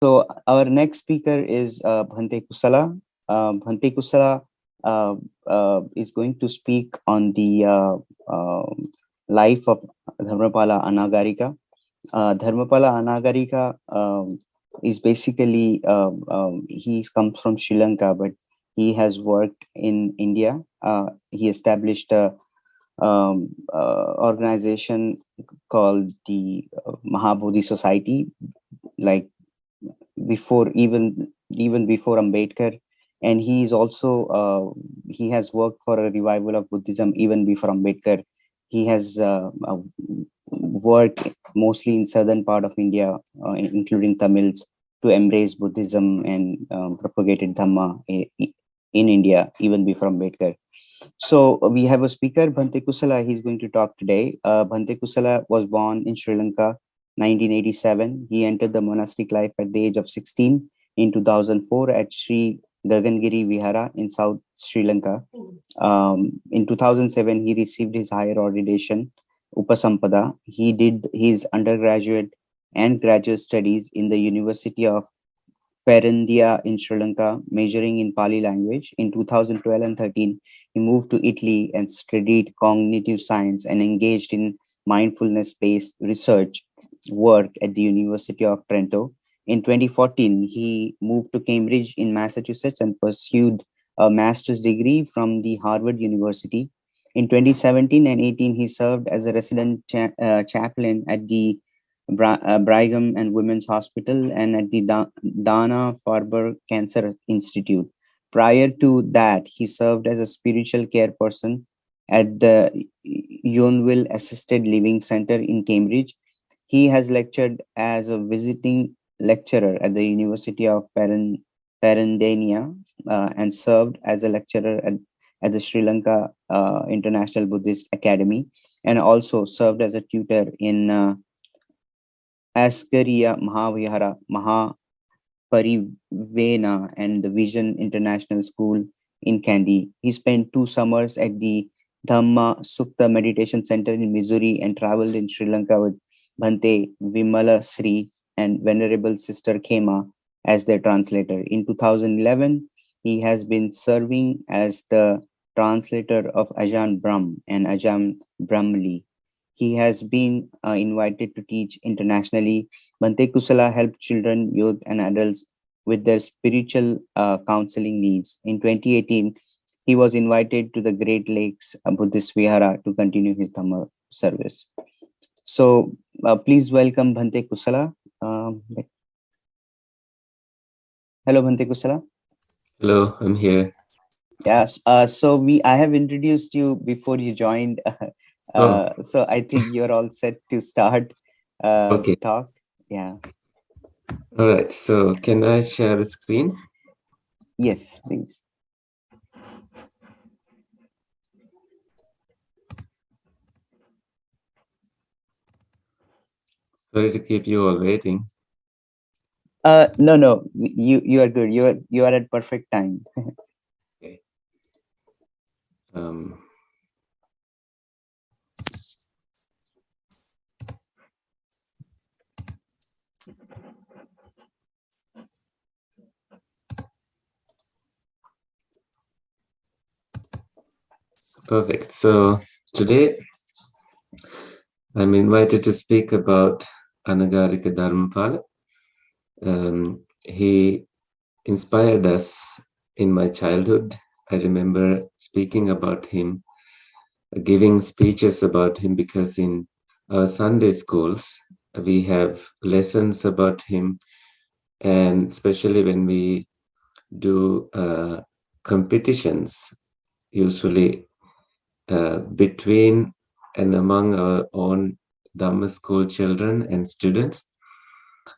So our next speaker is Bhante Kusala. Bhante Kusala is going to speak on the life of Dharmapala Anagarika. Dharmapala Anagarika is basically, he comes from Sri Lanka, but he has worked in India. He established a organization called the Mahabodhi Society, like before even before Ambedkar, and he is also he has worked for a revival of Buddhism even before Ambedkar. He has worked mostly in southern part of India, including Tamils, to embrace Buddhism and propagated Dhamma in India even before Ambedkar. So we have a speaker, Bhante Kusala. He's going to talk today. Bhante Kusala was born in Sri Lanka, 1987. He entered the monastic life at the age of 16 in 2004 at Sri Gagangiri Vihara in South Sri Lanka. In 2007, he received his higher ordination, Upasampada. He did his undergraduate and graduate studies in the University of Perendia in Sri Lanka, majoring in Pali language. In 2012 and 13, he moved to Italy and studied cognitive science and engaged in mindfulness-based research work at the University of Trento. In 2014, he moved to Cambridge in Massachusetts and pursued a master's degree from the Harvard University. In 2017 and 18, he served as a resident chaplain at the Brigham and Women's Hospital and at the Dana Farber Cancer Institute. Prior to that, he served as a spiritual care person at the Yonville Assisted Living Center in Cambridge. He has lectured as a visiting lecturer at the University of Perenniana and served as a lecturer at the Sri Lanka International Buddhist Academy, and also served as a tutor in Askaria Mahavihara, Mahaparivena, and the Vision International School in Kandy. He spent 2 summers at the Dhamma Sukta Meditation Center in Missouri and traveled in Sri Lanka with Bhante Vimala Sri and Venerable Sister Khema as their translator. In 2011, he has been serving as the translator of Ajahn Brahm and Ajahn Brahmli. He has been invited to teach internationally. Bhante Kusala helped children, youth, and adults with their spiritual counseling needs. In 2018, he was invited to the Great Lakes Buddhist Vihara to continue his Dhamma service. So please welcome Bhante Kusala. Hello, Bhante Kusala. Hello, I'm here. Yes. So I have introduced you before you joined. So I think you're all set to start Okay. the talk. Yeah. All right. So can I share the screen? Yes, please. Sorry to keep you all waiting. No, you are good. You are at perfect time. Okay. Perfect. So today I'm invited to speak about Anagarika Dharmapala. He inspired us in my childhood. I remember speaking about him, giving speeches about him, because in our Sunday schools, we have lessons about him, and especially when we do competitions, usually between and among our own Dhamma school children and students,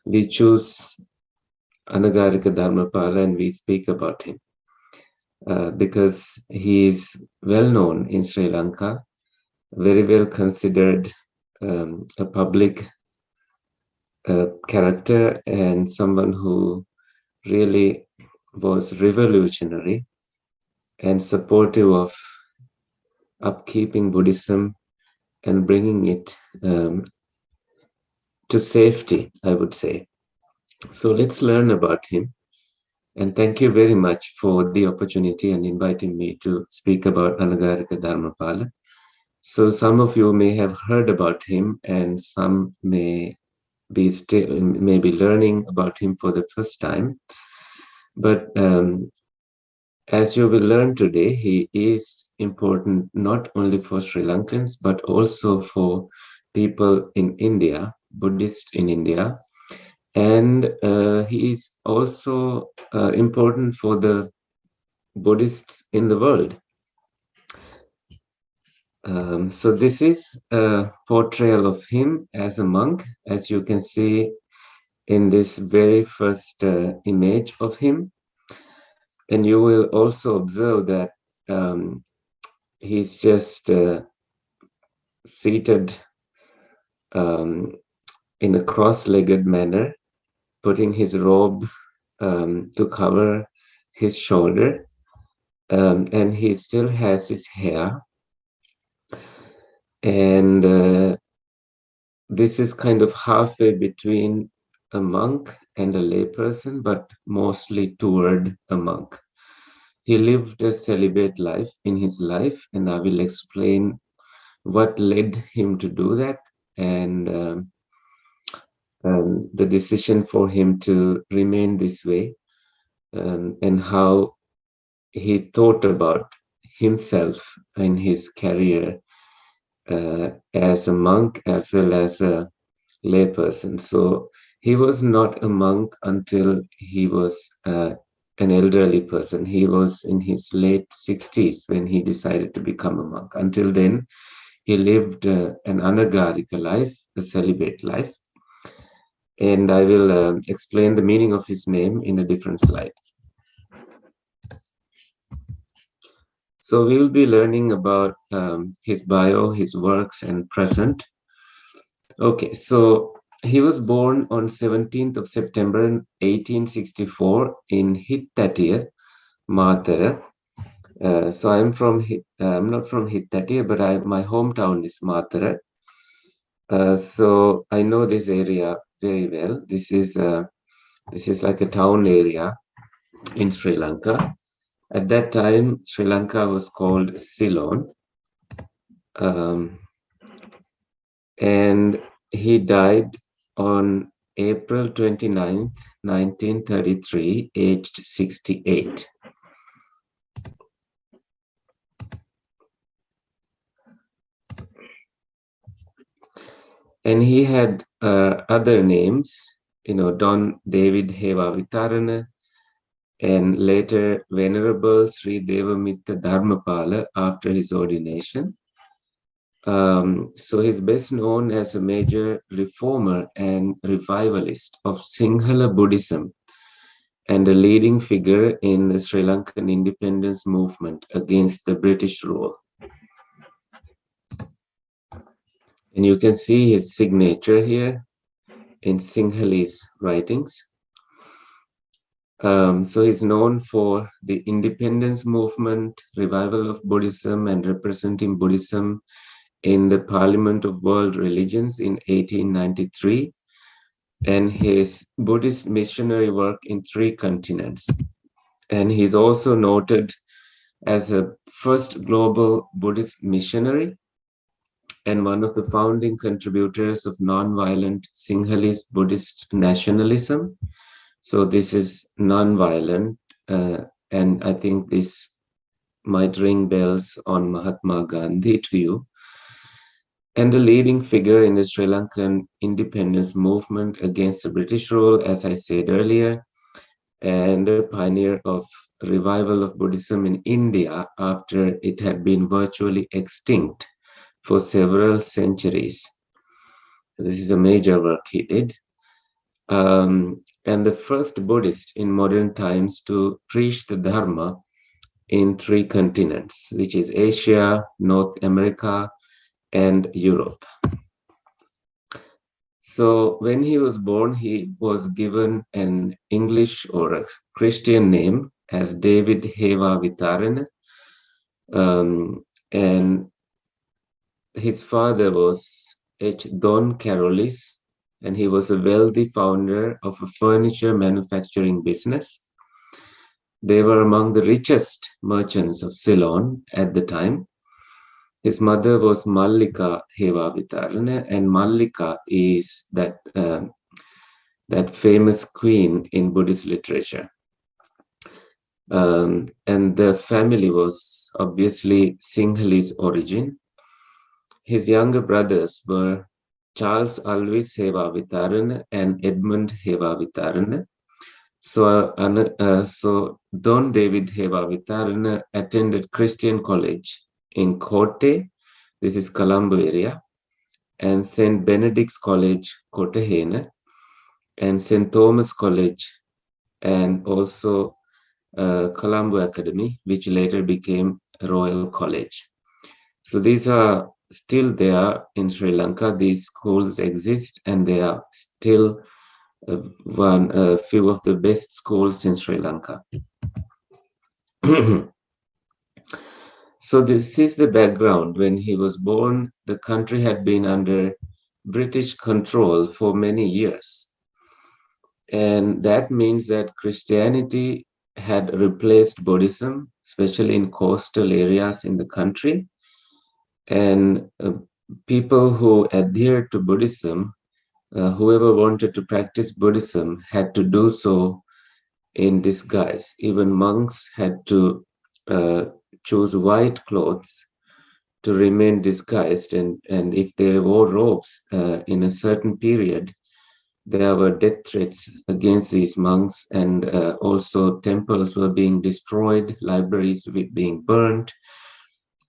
we choose Anagarika Dharmapala and we speak about him because he is well known in Sri Lanka, very well considered a public character and someone who really was revolutionary and supportive of upkeeping Buddhism and bringing it to safety, I would say. So let's learn about him. And thank you very much for the opportunity and inviting me to speak about Anagarika Dharmapala. So some of you may have heard about him, and some may be learning about him for the first time. But as you will learn today, he is important not only for Sri Lankans but also for people in India, Buddhists in India, and he is also important for the Buddhists in the world. So this is a portrayal of him as a monk, as you can see in this very first image of him. And you will also observe that he's just seated in a cross-legged manner, putting his robe to cover his shoulder, and he still has his hair. And this is kind of halfway between a monk and a layperson, but mostly toward a monk. He lived a celibate life in his life, and I will explain what led him to do that, and the decision for him to remain this way, and how he thought about himself and his career as a monk as well as a layperson. So he was not a monk until he was an elderly person. He was in his late 60s when he decided to become a monk. Until then, he lived an Anagarika life, a celibate life. And I will explain the meaning of his name in a different slide. So we will be learning about his bio, his works, and present. Okay, so he was born on 17th of September 1864 in Hittatia, Matara. So I'm not from Hittatia, but my hometown is Matara. So I know this area very well. This is like a town area in Sri Lanka. At that time, Sri Lanka was called Ceylon. And he died on April 29th, 1933, aged 68. And he had other names, Don David Heva Vitarana, and later Venerable Sri Devamitta Dharmapala after his ordination. So he's best known as a major reformer and revivalist of Sinhala Buddhism and a leading figure in the Sri Lankan independence movement against the British rule. And you can see his signature here in Sinhalese writings. So he's known for the independence movement, revival of Buddhism, and representing Buddhism in the Parliament of World Religions in 1893, and his Buddhist missionary work in 3 continents. And he's also noted as a first global Buddhist missionary and one of the founding contributors of nonviolent Sinhalese Buddhist nationalism. So this is nonviolent, and I think this might ring bells on Mahatma Gandhi to you. And a leading figure in the Sri Lankan independence movement against the British rule, as I said earlier, and a pioneer of revival of Buddhism in India after it had been virtually extinct for several centuries. So this is a major work he did. And the first Buddhist in modern times to preach the Dharma in 3 continents, which is Asia, North America, and Europe. So when he was born, he was given an English or a Christian name as David Heva Vitarana. And his father was H. Don Carolis, and he was a wealthy founder of a furniture manufacturing business. They were among the richest merchants of Ceylon at the time. His mother was Mallika Heva Vitarana, and Mallika is that famous queen in Buddhist literature. And the family was obviously Sinhalese origin. His younger brothers were Charles Alvis Heva Vitarana and Edmund Heva Vitarana. So Don David Heva Vitarana attended Christian College in Kotte, this is Colombo area, and St. Benedict's College, Kotahena, and St. Thomas College, and also Colombo Academy, which later became Royal College. So these are still there in Sri Lanka. These schools exist, and they are still a few of the best schools in Sri Lanka. So this is the background. When he was born, the country had been under British control for many years. And that means that Christianity had replaced Buddhism, especially in coastal areas in the country. And people who adhered to Buddhism, whoever wanted to practice Buddhism, had to do so in disguise. Even monks had to choose white clothes to remain disguised. And if they wore robes in a certain period, there were death threats against these monks, and also temples were being destroyed, libraries were being burned,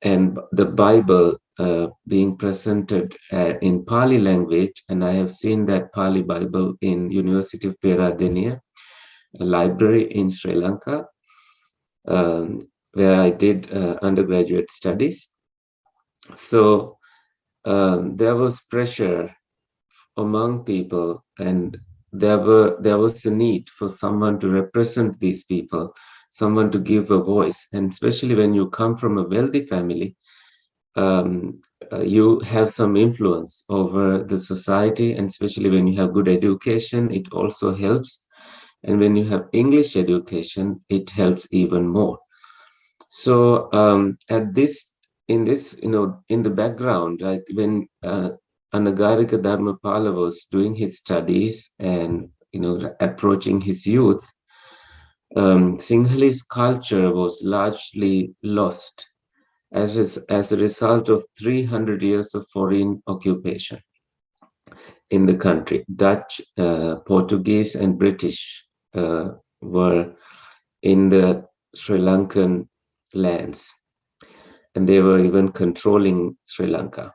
and the Bible being presented in Pali language. And I have seen that Pali Bible in University of Peradeniya, a library in Sri Lanka, where I did undergraduate studies. So there was pressure among people, and there was a need for someone to represent these people, someone to give a voice. And especially when you come from a wealthy family, you have some influence over the society, and especially when you have good education, it also helps. And when you have English education, it helps even more. So in the background, like when Anagarika Dharmapala was doing his studies and approaching his youth, Sinhalese culture was largely lost as a result of 300 years of foreign occupation in the country. Dutch, Portuguese, and British were in the Sri Lankan lands, and they were even controlling Sri Lanka.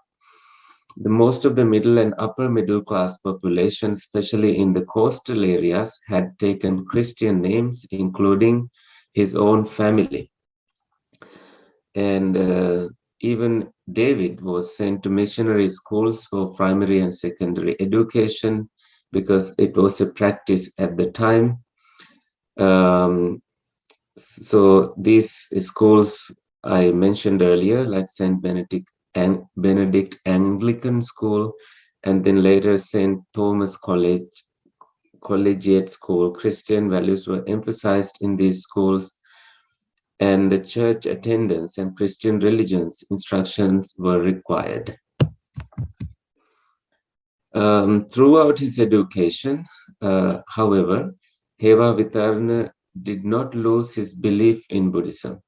The most of the middle and upper middle class population, especially in the coastal areas, had taken Christian names, including his own family. And even David was sent to missionary schools for primary and secondary education because it was a practice at the time. So these schools I mentioned earlier, like St. Benedict Anglican School, and then later St. Thomas Collegiate School, Christian values were emphasized in these schools, and the church attendance and Christian religion's instructions were required. Throughout his education, however, Heva Vitarna did not lose his belief in Buddhism,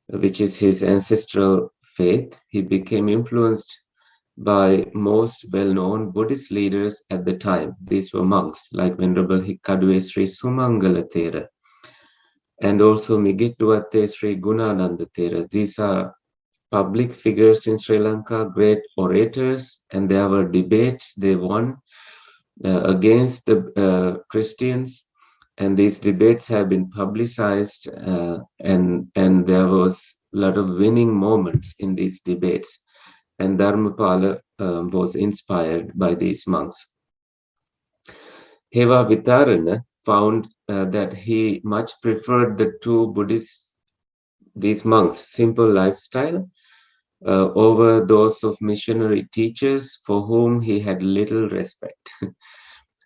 which is his ancestral faith. He became influenced by most well-known Buddhist leaders at the time. These were monks like Venerable Hikkaduwe Sri Sumangala Thera, and also Migittuwatte Sri Gunananda Thera. These are public figures in Sri Lanka, great orators, and there were debates they won against the Christians, and these debates have been publicized, and there was a lot of winning moments in these debates, and Dharmapala was inspired by these monks. Heva Vitarana found that he much preferred these monks' simple lifestyle over those of missionary teachers for whom he had little respect.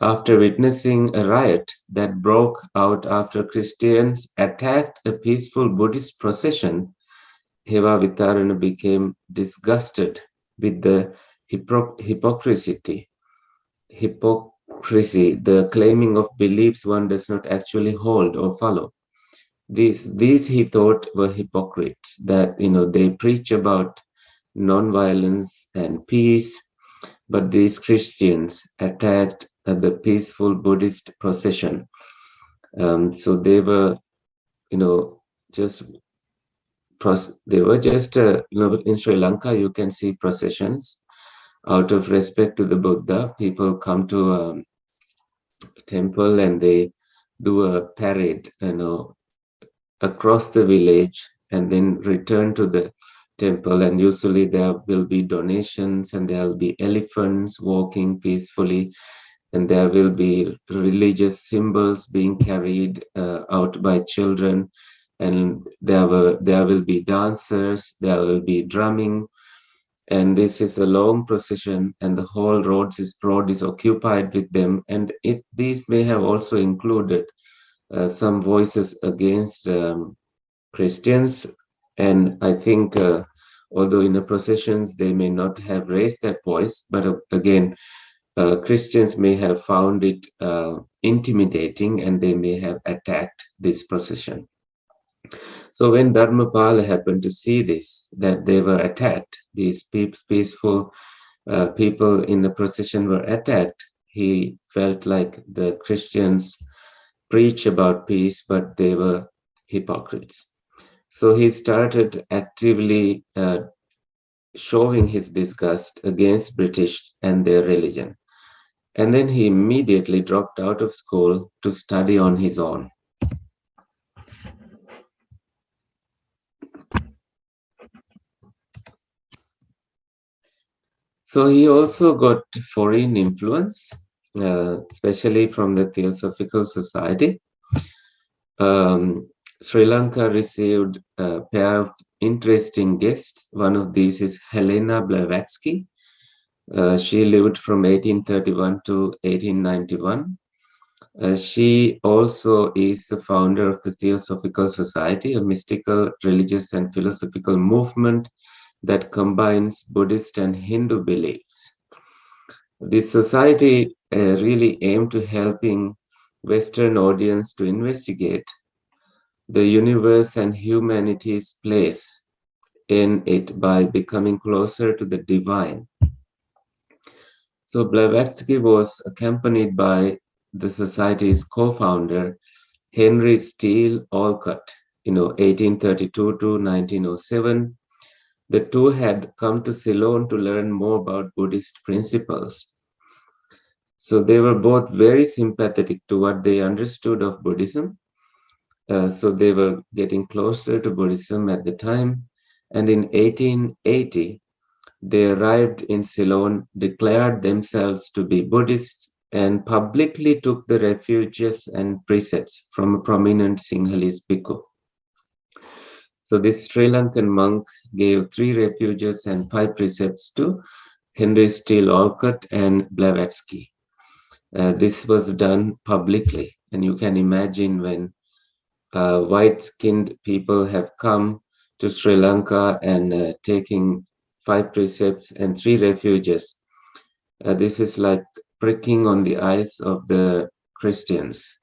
After witnessing a riot that broke out after Christians attacked a peaceful Buddhist procession, Heva Vitarana became disgusted with the hypocrisy, the claiming of beliefs one does not actually hold or follow. These he thought were hypocrites, that they preach about non-violence and peace, but these Christians attacked the peaceful Buddhist procession. So they were, just in Sri Lanka. You can see processions out of respect to the Buddha. People come to a temple and they do a parade, across the village, and then return to the temple. And usually there will be donations, and there will be elephants walking peacefully, and there will be religious symbols being carried out by children, and there will be dancers, there will be drumming, and this is a long procession, and the whole road is occupied with them. And these may have also included some voices against Christians. And I think, although in the processions they may not have raised that voice, but again, Christians may have found it intimidating, and they may have attacked this procession. So when Dharmapala happened to see this, that they were attacked, these peaceful people in the procession were attacked, he felt like the Christians preach about peace, but they were hypocrites. So he started actively showing his disgust against British and their religion. And then he immediately dropped out of school to study on his own. So he also got foreign influence, especially from the Theosophical Society. Sri Lanka received a pair of interesting guests. One of these is Helena Blavatsky. She lived from 1831 to 1891. She also is the founder of the Theosophical Society, a mystical, religious, and philosophical movement that combines Buddhist and Hindu beliefs. This society really aimed to helping Western audience to investigate the universe and humanity's place in it by becoming closer to the divine. So Blavatsky was accompanied by the society's co-founder, Henry Steele Olcott, 1832 to 1907. The two had come to Ceylon to learn more about Buddhist principles. So they were both very sympathetic to what they understood of Buddhism. So they were getting closer to Buddhism at the time. And in 1880, they arrived in Ceylon, declared themselves to be Buddhists, and publicly took the refuges and precepts from a prominent Sinhalese bhikkhu. So this Sri Lankan monk gave 3 refuges and 5 precepts to Henry Steele Olcott and Blavatsky. This was done publicly, and you can imagine when white-skinned people have come to Sri Lanka and taking 5 precepts and 3 refuges. This is like pricking on the eyes of the Christians.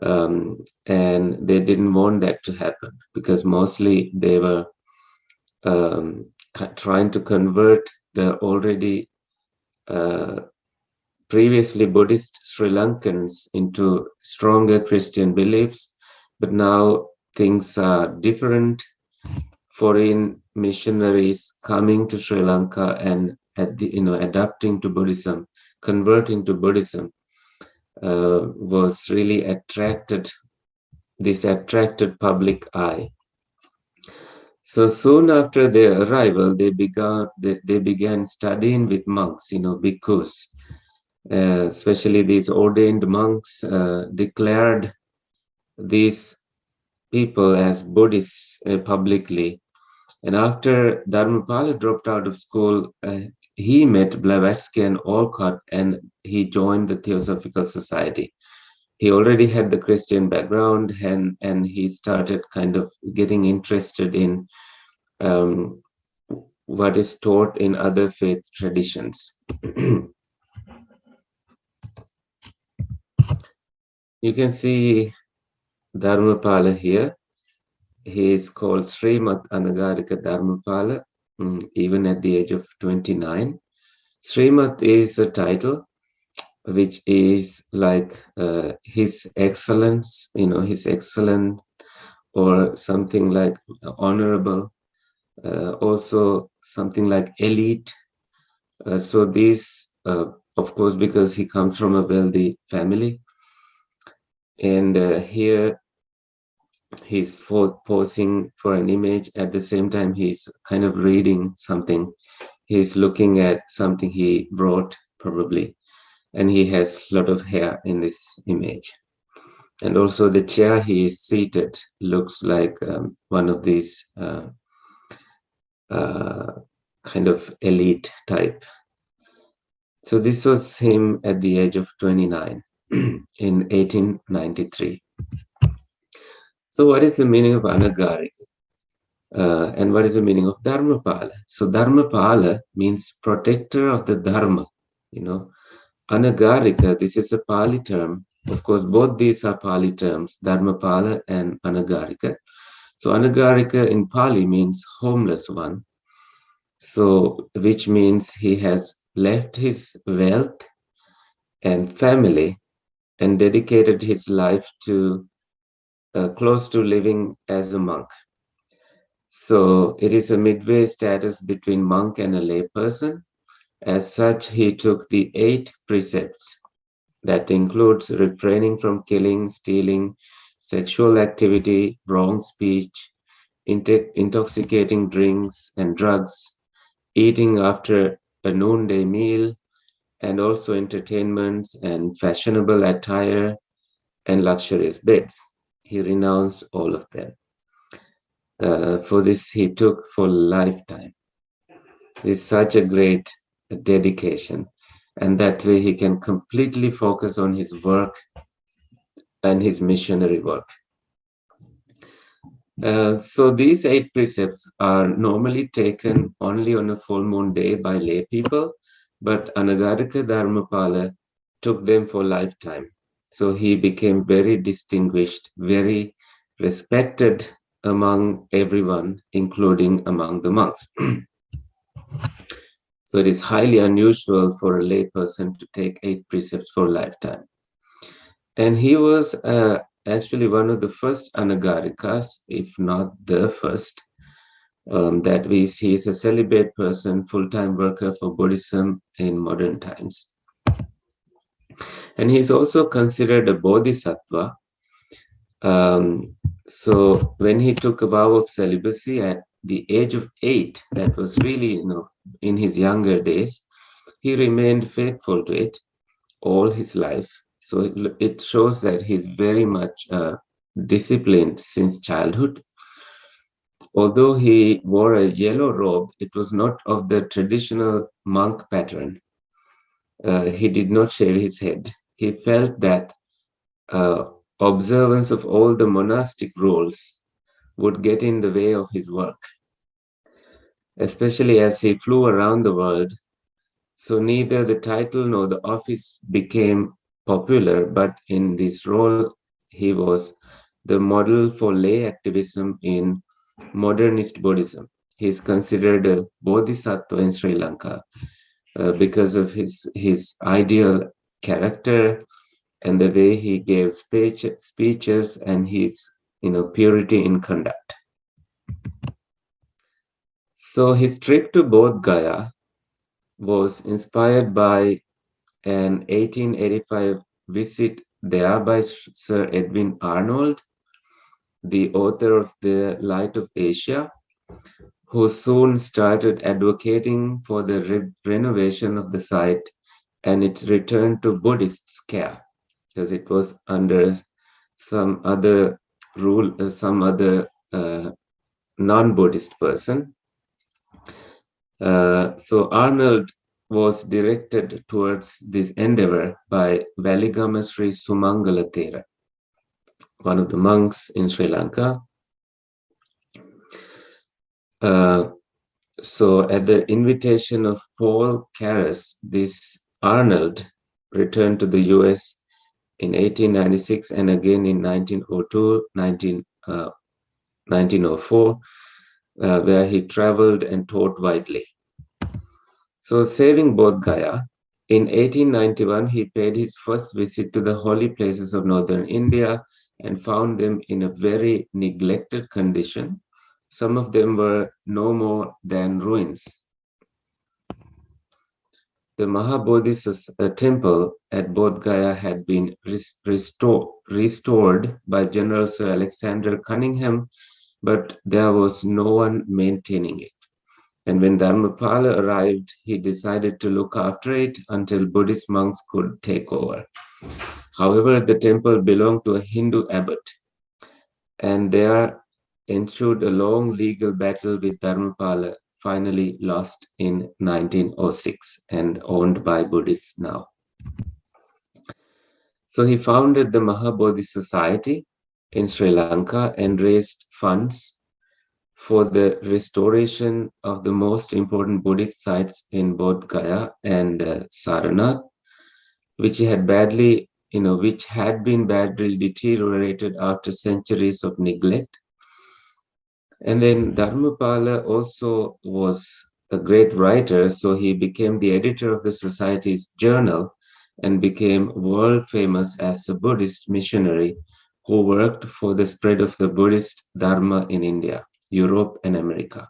And they didn't want that to happen, because mostly they were trying to convert the already previously Buddhist Sri Lankans into stronger Christian beliefs. But now things are different. Foreign missionaries coming to Sri Lanka and adapting to Buddhism, converting to Buddhism, was really attracted public eye. So soon after their arrival, they began studying with monks, bhikkhus. Especially these ordained monks declared these people as Buddhists publicly, And after Dharmapala dropped out of school, he met Blavatsky and Olcott, and he joined the Theosophical Society. He already had the Christian background, and he started kind of getting interested in what is taught in other faith traditions. You can see Dharmapala here. He is called Srimat Anagarika Dharmapala, even at the age of 29. Srimat is a title which is like His Excellence, His Excellent, or something like honorable, also something like elite. So these, of course, because he comes from a wealthy family. And here he's posing for an image. At the same time, he's kind of reading something. He's looking at something he wrote, probably. And he has a lot of hair in this image. And also the chair he is seated looks like one of these kind of elite type. So this was him at the age of 29 in 1893. So what is the meaning of Anagarika? And what is the meaning of Dharmapala? So Dharmapala means protector of the Dharma. Anagarika, this is a Pali term. Of course, both these are Pali terms, Dharmapala and Anagarika. So Anagarika in Pali means homeless one. So, which means he has left his wealth and family and dedicated his life to close to living as a monk. So it is a midway status between monk and a lay person. As such, he took the 8 precepts that includes refraining from killing, stealing, sexual activity, wrong speech, intoxicating drinks and drugs, eating after a noonday meal, and also entertainments and fashionable attire and luxurious beds. He renounced all of them. For this, he took for lifetime. It's such a great dedication. And that way he can completely focus on his work and his missionary work. So these 8 precepts are normally taken only on a full moon day by lay people, but Anagarika Dharmapala took them for lifetime. So he became very distinguished, very respected among everyone, including among the monks. So it is highly unusual for a lay person to take 8 precepts for a lifetime. And he was actually one of the first Anagarikas, if not the first, that we see is a celibate person, full-time worker for Buddhism in modern times. And he's also considered a Bodhisattva. So when he took a vow of celibacy at the age of 8, that was really, in his younger days, he remained faithful to it all his life. So it shows that he's very much disciplined since childhood. Although he wore a yellow robe, it was not of the traditional monk pattern. He did not shave his head. He felt that observance of all the monastic rules would get in the way of his work, especially as he flew around the world. So neither the title nor the office became popular, but in this role, he was the model for lay activism in modernist Buddhism. He is considered a Bodhisattva in Sri Lanka because of his ideal character and the way he gave speeches and his purity in conduct. So his trip to Bodhgaya was inspired by an 1885 visit there by Sir Edwin Arnold, the author of The Light of Asia, who soon started advocating for the renovation of the site and its return to Buddhist care, because it was under some other rule, some other non-Buddhist person. So Arnold was directed towards this endeavor by Valigama Sri Sumangala Thera, one of the monks in Sri Lanka. Uh, so at the invitation of Paul Carus, this Arnold returned to the US in 1896 and again in 1902, 1904, where he traveled and taught widely. So saving Bodhgaya, in 1891, he paid his first visit to the holy places of northern India and found them in a very neglected condition. Some of them were no more than ruins. The Mahabodhi temple at Bodhgaya had been restored by General Sir Alexander Cunningham, but there was no one maintaining it. And when Dharmapala arrived, he decided to look after it until Buddhist monks could take over. However, the temple belonged to a Hindu abbot, and there ensued a long legal battle with Dharmapala, finally lost in 1906 and owned by Buddhists now. So he founded the Mahabodhi Society in Sri Lanka and raised funds for the restoration of the most important Buddhist sites in both Gaya and Saranath, which had been badly deteriorated after centuries of neglect. And then Dharmapala also was a great writer, so he became the editor of the society's journal and became world famous as a Buddhist missionary who worked for the spread of the Buddhist Dharma in India, Europe, and America.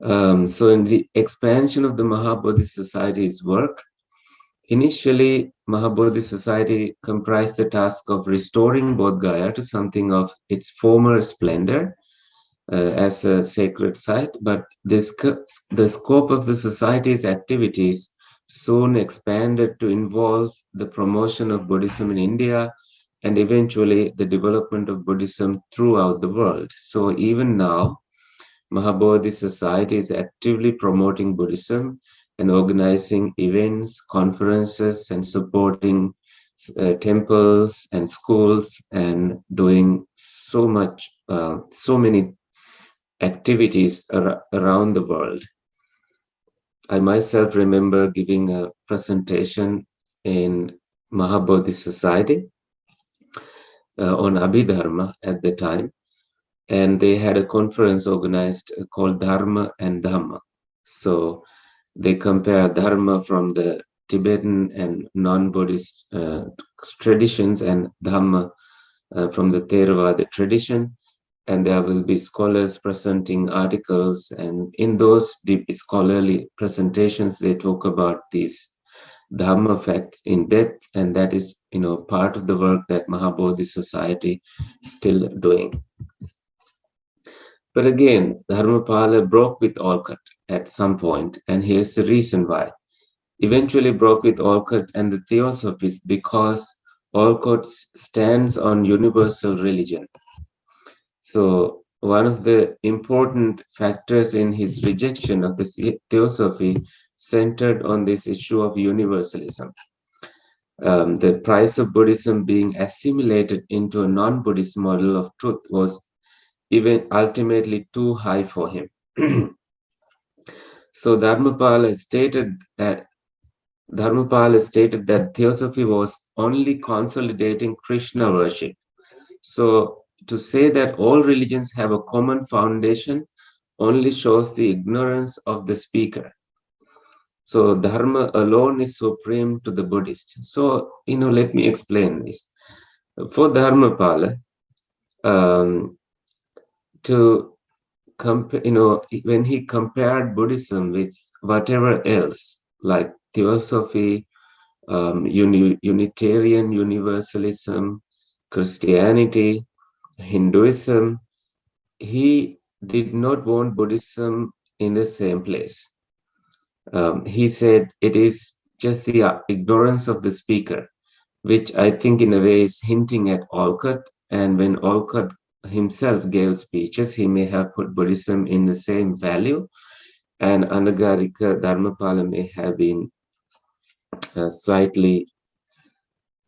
So in the expansion of the Mahabodhi Society's work, initially Mahabodhi Society comprised the task of restoring Bodhgaya to something of its former splendor as a sacred site, but the scope of the society's activities soon expanded to involve the promotion of Buddhism in India and eventually the development of Buddhism throughout the world. So even now, Mahabodhi Society is actively promoting Buddhism and organizing events, conferences, and supporting temples and schools and doing so many activities around the world. I myself remember giving a presentation in Mahabodhi Society on Abhidharma at the time, and they had a conference organized called Dharma and Dhamma. So they compare Dharma from the Tibetan and non-Buddhist traditions and Dhamma from the Theravada tradition. And there will be scholars presenting articles. And in those deep scholarly presentations, they talk about these Dhamma facts in depth. And that is, part of the work that Mahabodhi Society is still doing. But again, Dharmapala broke with Olcott at some point, and here's the reason why. Eventually broke with Olcott and the Theosophists because Olcott stands on universal religion. So one of the important factors in his rejection of the Theosophy centered on this issue of universalism. The price of Buddhism being assimilated into a non-Buddhist model of truth was even ultimately too high for him. So Dharmapala stated that Theosophy was only consolidating Krishna worship. So to say that all religions have a common foundation only shows the ignorance of the speaker. So Dharma alone is supreme to the Buddhist. So, let me explain this. For Dharmapala, when he compared Buddhism with whatever else, like Theosophy, Unitarian Universalism, Christianity, Hinduism, he did not want Buddhism in the same place. He said it is just the ignorance of the speaker, which I think in a way is hinting at Olcott. And when Olcott himself gave speeches, he may have put Buddhism in the same value, and Anagarika Dharmapala may have been slightly,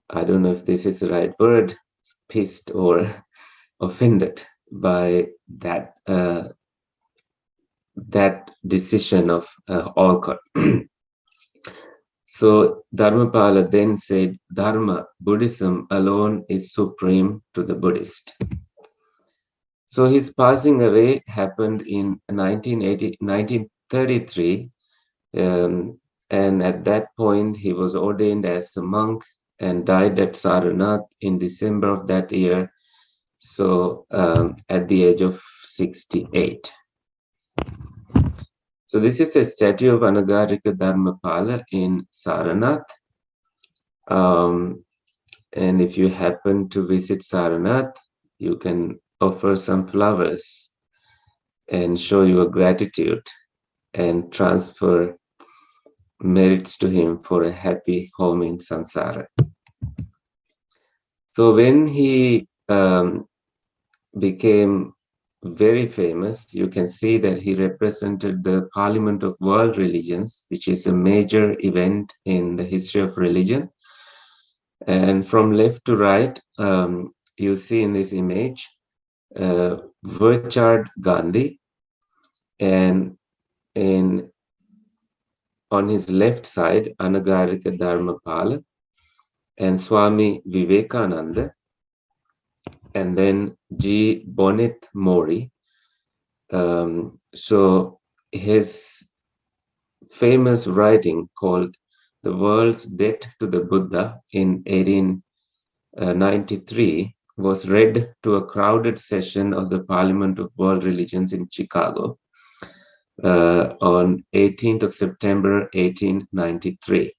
I don't know if this is the right word, pissed or offended by that decision of Olcott. So Dharmapala then said, Dharma, Buddhism alone is supreme to the Buddhist. So his passing away happened in 1933, and at that point he was ordained as a monk and died at Saranath in December of that year, so at the age of 68. So this is a statue of Anagarika Dharmapala in Saranath. And if you happen to visit Saranath, you can offer some flowers and show your gratitude and transfer merits to him for a happy home in samsara. So when he became very famous, you can see that he represented the Parliament of World Religions, which is a major event in the history of religion. And from left to right, you see in this image Virchard Gandhi, and on his left side, Anagarika Dharmapala and Swami Vivekananda, and then G. Bonnet Mori. So his famous writing called The World's Debt to the Buddha in 1893 was read to a crowded session of the Parliament of World Religions in Chicago on 18th of September 1893.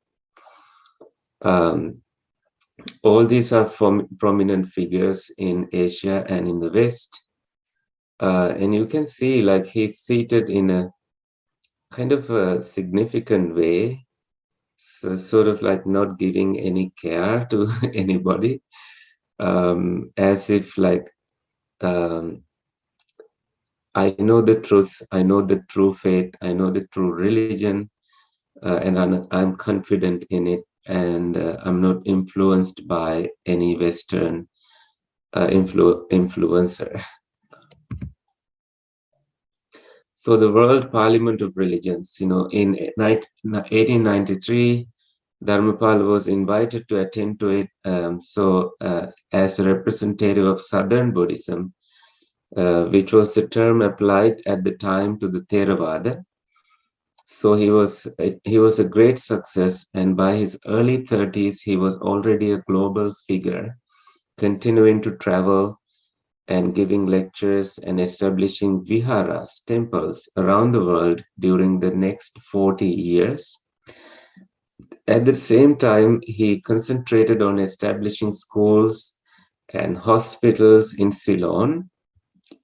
All these are prominent figures in Asia and in the West. And you can see like he's seated in a kind of a significant way, so sort of like not giving any care to anybody, as if like, I know the truth, I know the true faith, I know the true religion, and I'm confident in it, and I'm not influenced by any Western influencer. So the World Parliament of Religions, in 1893, Dharmapala was invited to attend to it. As a representative of Southern Buddhism, which was the term applied at the time to the Theravada. So he was a great success, and by his early 30s, he was already a global figure, continuing to travel and giving lectures and establishing viharas, temples around the world during the next 40 years. At the same time, he concentrated on establishing schools and hospitals in Ceylon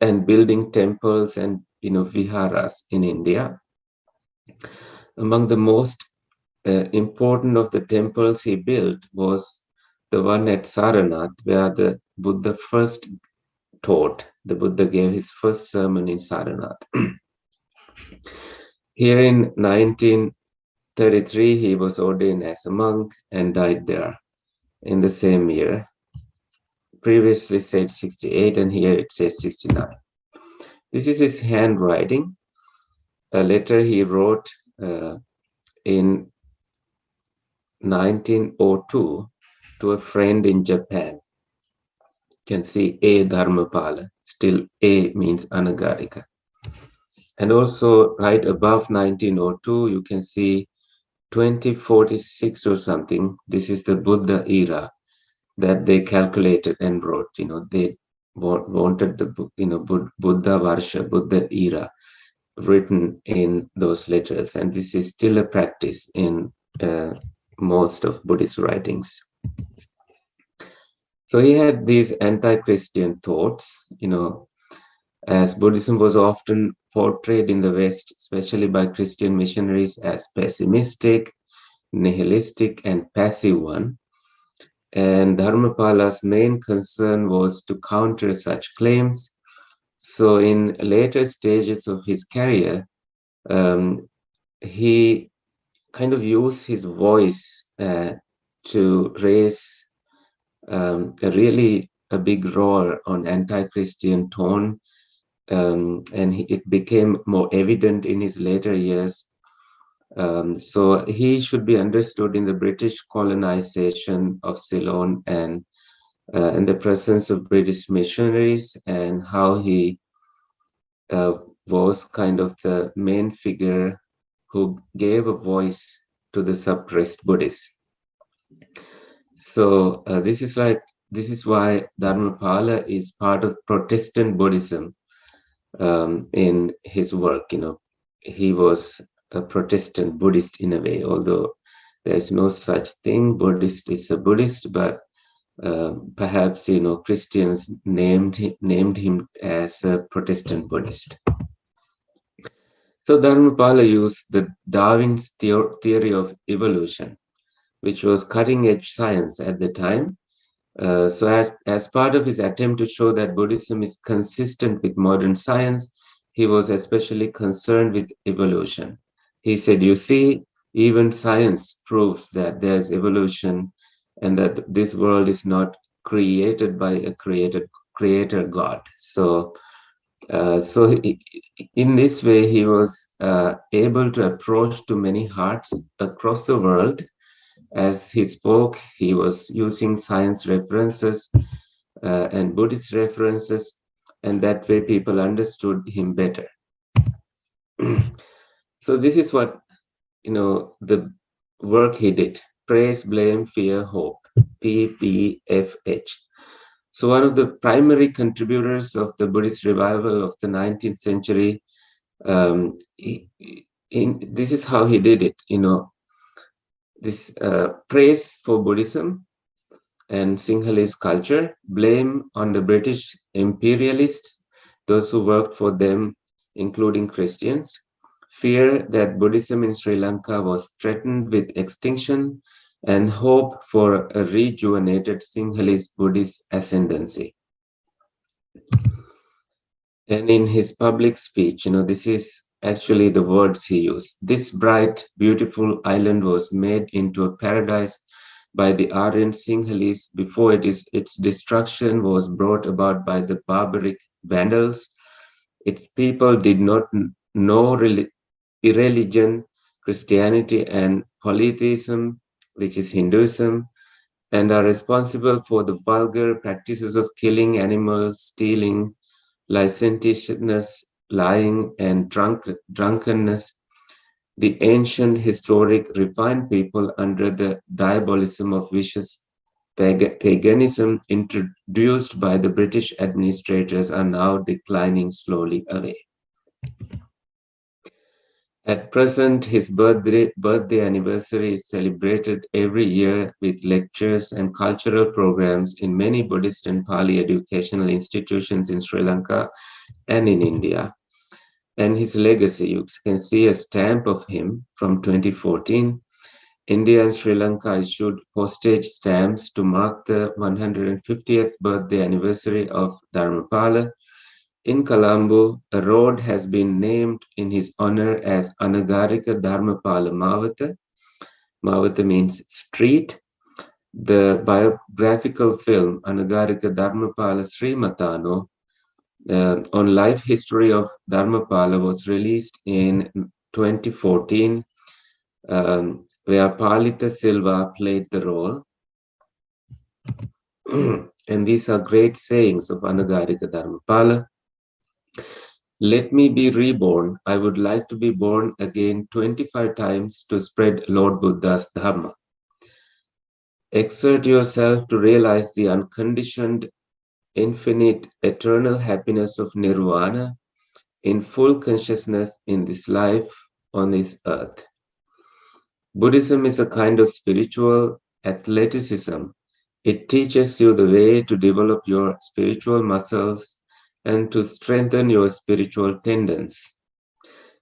and building temples and viharas in India. Among the most important of the temples he built was the one at Saranath, where the Buddha first taught. The Buddha gave his first sermon in Saranath. Here in 1933, he was ordained as a monk and died there in the same year. Previously said 68, and here it says 69. This is his handwriting, a letter he wrote in 1902 to a friend in Japan. You can see A. Dharmapala, still A means Anagarika. And also right above 1902, you can see 2046 or something. This is the Buddha era that they calculated and wrote. They wanted the Buddha Varsha, Buddha era written in those letters, and this is still a practice in most of Buddhist writings. So he had these anti-Christian thoughts, as Buddhism was often portrayed in the West, especially by Christian missionaries, as pessimistic, nihilistic, and passive one. And Dharmapala's main concern was to counter such claims. So in later stages of his career, he kind of used his voice to raise a big roar on anti-Christian tone, and it became more evident in his later years. So he should be understood in the British colonization of Ceylon and in the presence of British missionaries, and how he was kind of the main figure who gave a voice to the suppressed Buddhists. So this is why Dharmapala is part of Protestant Buddhism in his work. He was a Protestant Buddhist in a way, although there's no such thing. Buddhist is a Buddhist, but perhaps Christians named him as a Protestant Buddhist. So Dharmapala used the Darwin's theory of evolution, which was cutting-edge science at the time. So as part of his attempt to show that Buddhism is consistent with modern science, he was especially concerned with evolution. He said, you see, even science proves that there's evolution and that this world is not created by a creator God. So in this way, he was able to approach to many hearts across the world. As he spoke, he was using science references and Buddhist references, and that way people understood him better. So this is what, the work he did: praise, blame, fear, hope, PBFH. So one of the primary contributors of the Buddhist revival of the 19th century, this is how he did it, this praise for Buddhism and Sinhalese culture, blame on the British imperialists, those who worked for them, including Christians, fear that Buddhism in Sri Lanka was threatened with extinction, and hope for a rejuvenated Sinhalese Buddhist ascendancy. And in his public speech, this is actually the words he used. This bright, beautiful island was made into a paradise by the Aryan Sinhalese before its destruction was brought about by the barbaric Vandals. Its people did not know irreligion, Christianity, and polytheism, which is Hinduism, and are responsible for the vulgar practices of killing animals, stealing, licentiousness, lying, and drunkenness. The ancient, historic, refined people under the diabolism of vicious paganism introduced by the British administrators are now declining slowly away. At present, his birthday anniversary is celebrated every year with lectures and cultural programs in many Buddhist and Pali educational institutions in Sri Lanka and in India. And his legacy, you can see a stamp of him from 2014. India and Sri Lanka issued postage stamps to mark the 150th birthday anniversary of Dharmapala. In Colombo, a road has been named in his honor as Anagarika Dharmapala Mavata. Mavata means street. The biographical film Anagarika Dharmapala Srimatano on life history of Dharmapala was released in 2014, where Palita Silva played the role. And these are great sayings of Anagarika Dharmapala. Let me be reborn. I would like to be born again 25 times to spread Lord Buddha's Dharma. Exert yourself to realize the unconditioned, infinite, eternal happiness of Nirvana in full consciousness in this life on this earth. Buddhism is a kind of spiritual athleticism. It teaches you the way to develop your spiritual muscles and to strengthen your spiritual tendons.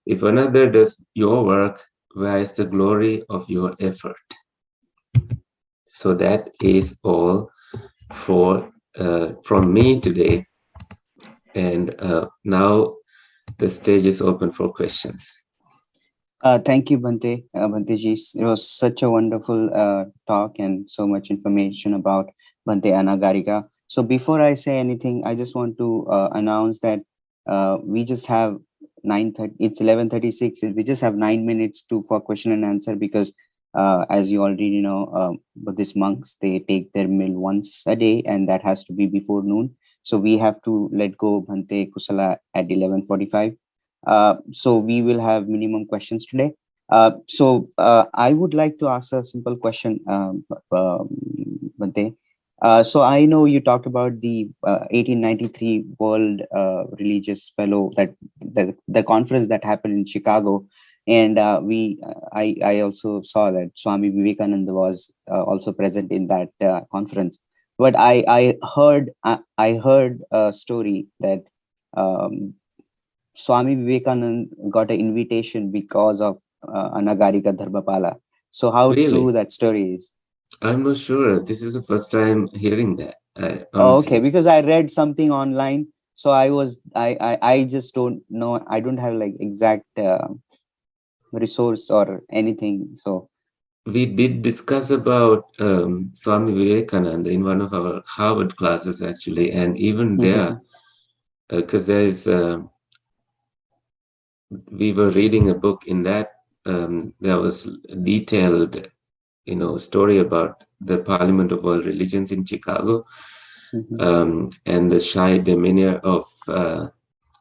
If another does your work, where is the glory of your effort? So that is all for from me today. And now the stage is open for questions. Thank you, Bhante. Bhanteji, it was such a wonderful talk and so much information about Bhante Anagarika. So before I say anything, I just want to announce that we just have 9:30. It's 11:36. We just have 9 minutes to for question and answer because, as you already know, Buddhist monks, they take their meal once a day, and that has to be before noon. So we have to let go Bhante Kusala at 11:45. So we will have minimum questions today. I would like to ask a simple question, Bhante. So I know you talked about the 1893 World Religious Fellow, that the conference that happened in Chicago, and I also saw that Swami Vivekananda was also present in that conference. But I heard a story that um, Swami Vivekananda got an invitation because of Anagarika Dharmapala. So how true Really? that story is? I'm not sure. This is the first time hearing that, Oh, okay, honestly. because I read something online, so I just don't know. I don't have like exact resource or anything. So. We did discuss about Swami Vivekananda in one of our Harvard classes, actually, and even there, because there is, we were reading a book in that there was detailed, story about the Parliament of World Religions in Chicago, and the shy demeanor of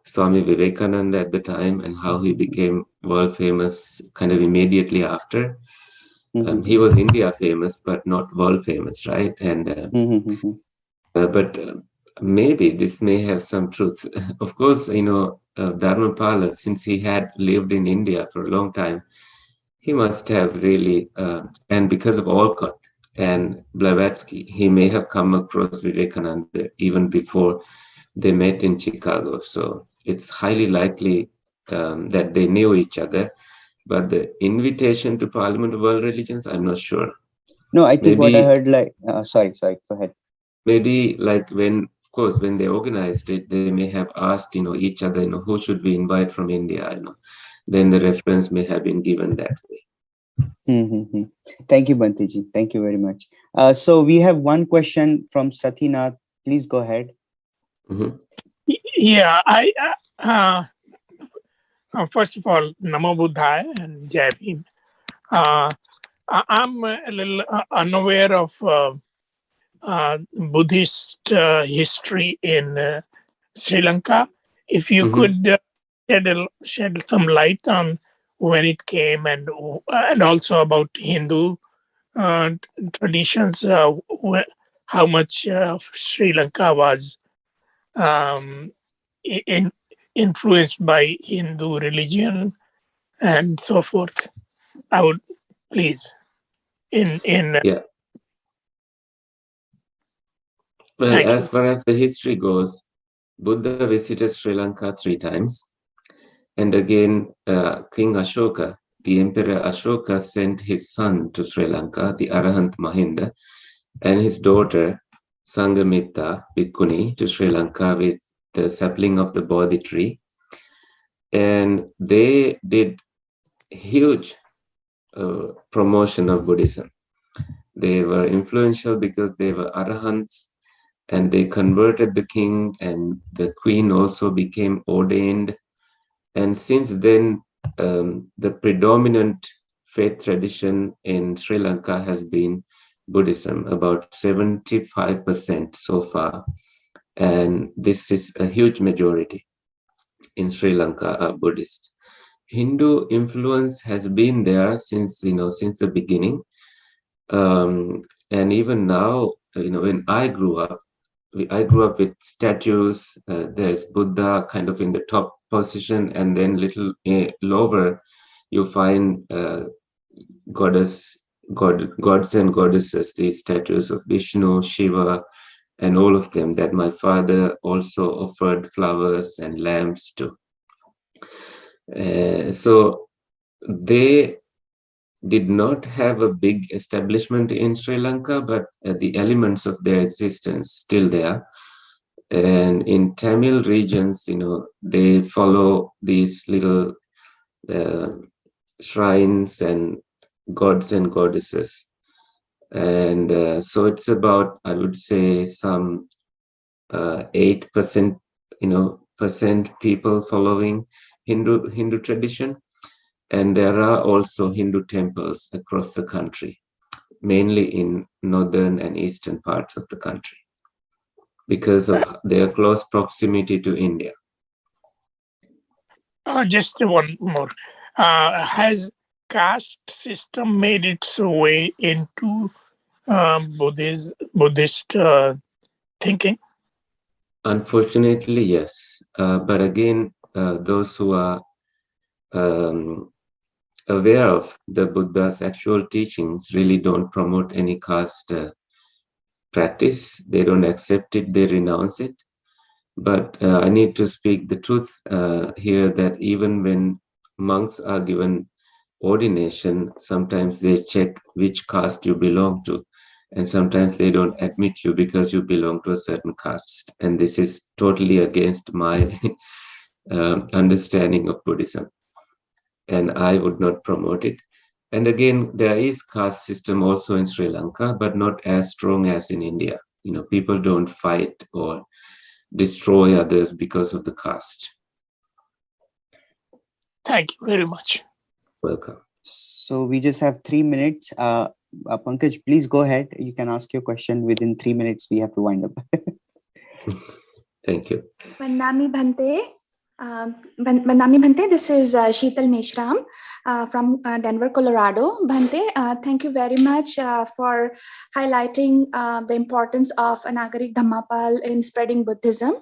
Swami Vivekananda at the time, and how he became world famous kind of immediately after. He was India famous, but not world famous, right? And but maybe this may have some truth. Of course, Dharmapala, since he had lived in India for a long time, he must have really, and because of Olcott and Blavatsky, he may have come across Vivekananda even before they met in Chicago. So it's highly likely that they knew each other. But the invitation to Parliament of World Religions, I'm not sure. No, I think what I Maybe, heard, like, sorry, go ahead. maybe like of course, when they organized it, they may have asked, each other, who should we invite from India, Then the reference may have been given that way. Thank you, Bantiji. Thank you very much. So we have one question from Sathinath. Please go ahead. Mm-hmm. Yeah, first of all, Namo Buddhaya and Jai Bhim. I'm a little unaware of Buddhist history in Sri Lanka. If you could shed some light on when it came and also about Hindu traditions, how much of Sri Lanka was influenced by Hindu religion and so forth. I would please Yeah. Well, thank as you. far as the history goes, Buddha visited Sri Lanka 3 times. And again, King Ashoka, the Emperor Ashoka, sent his son to Sri Lanka, the Arahant Mahinda, and his daughter, Sanghamita Bhikkhuni, to Sri Lanka with the sapling of the Bodhi tree. And they did huge promotion of Buddhism. They were influential because they were Arahants, and they converted the king, and the queen also became ordained. And since then, the predominant faith tradition in Sri Lanka has been Buddhism, about 75% so far. And this is a huge majority in Sri Lanka are Buddhist. Hindu influence has been there since the beginning. And even now, when I grew up with statues. There's Buddha kind of in the top position, and then little lower, you find gods and goddesses, these statues of Vishnu, Shiva, and all of them that my father also offered flowers and lamps to. So they did not have a big establishment in Sri Lanka, but the elements of their existence still there. And in Tamil regions, they follow these little shrines and gods and goddesses. And so it's about, I would say, some 8%, percent people following Hindu tradition. And there are also Hindu temples across the country, mainly in northern and eastern parts of the country, because of their close proximity to India. Just one more. Has caste system made its way into Buddhist thinking? Unfortunately, yes. But again, those who are aware of the Buddha's actual teachings really don't promote any caste practice. They don't accept it, they renounce it. But I need to speak the truth here, that even when monks are given ordination, sometimes they check which caste you belong to. And sometimes they don't admit you because you belong to a certain caste. And this is totally against my understanding of Buddhism. And I would not promote it. And again, there is caste system also in Sri Lanka, but not as strong as in India. People don't fight or destroy others because of the caste. Thank you very much. Welcome. So we just have 3 minutes. Pankaj, please go ahead. You can ask your question within 3 minutes. We have to wind up. Thank you. Vandami Bhante. Vandami Bhante, this is Sheetal Meshram from Denver, Colorado. Bhante, thank you very much for highlighting the importance of Anagarika Dharmapala in spreading Buddhism.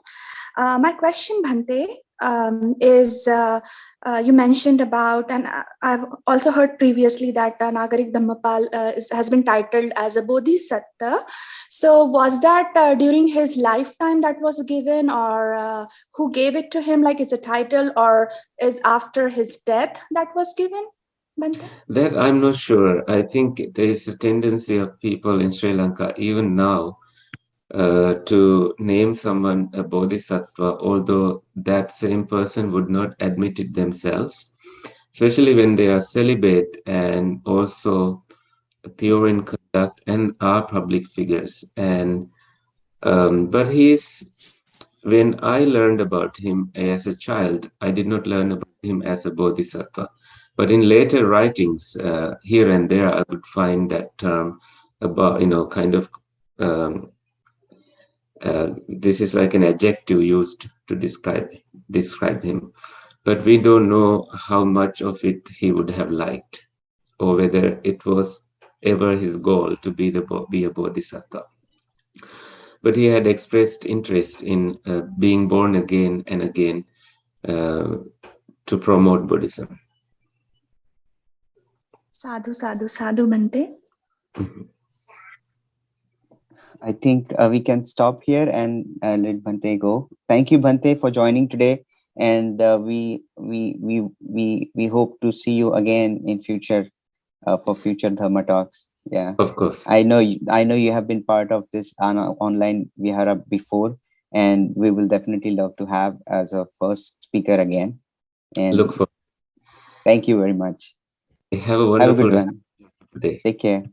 My question, Bhante, is you mentioned about, and I've also heard previously that Anagarika Dharmapala has been titled as a Bodhisattva. So was that during his lifetime that was given, or who gave it to him, like it's a title, or is after his death that was given? Bhante? That I'm not sure. I think there is a tendency of people in Sri Lanka, even now, to name someone a bodhisattva, although that same person would not admit it themselves, especially when they are celibate and also pure in conduct and are public figures. And but when I learned about him as a child, I did not learn about him as a bodhisattva. But in later writings, here and there, I would find that term about, kind of, this is like an adjective used to describe him. But we don't know how much of it he would have liked, or whether it was ever his goal to be a bodhisattva. But he had expressed interest in being born again and again to promote Buddhism. Sadhu, sadhu, sadhu, Bhante. I think we can stop here and let Bhante go. Thank you, Bhante, for joining today, and we hope to see you again in future for future Dharma talks. Yeah, of course. I know you have been part of this online Vihara before, and we will definitely love to have as a first speaker again. And look forward. Thank you very much. Have a wonderful good one. day. Take care.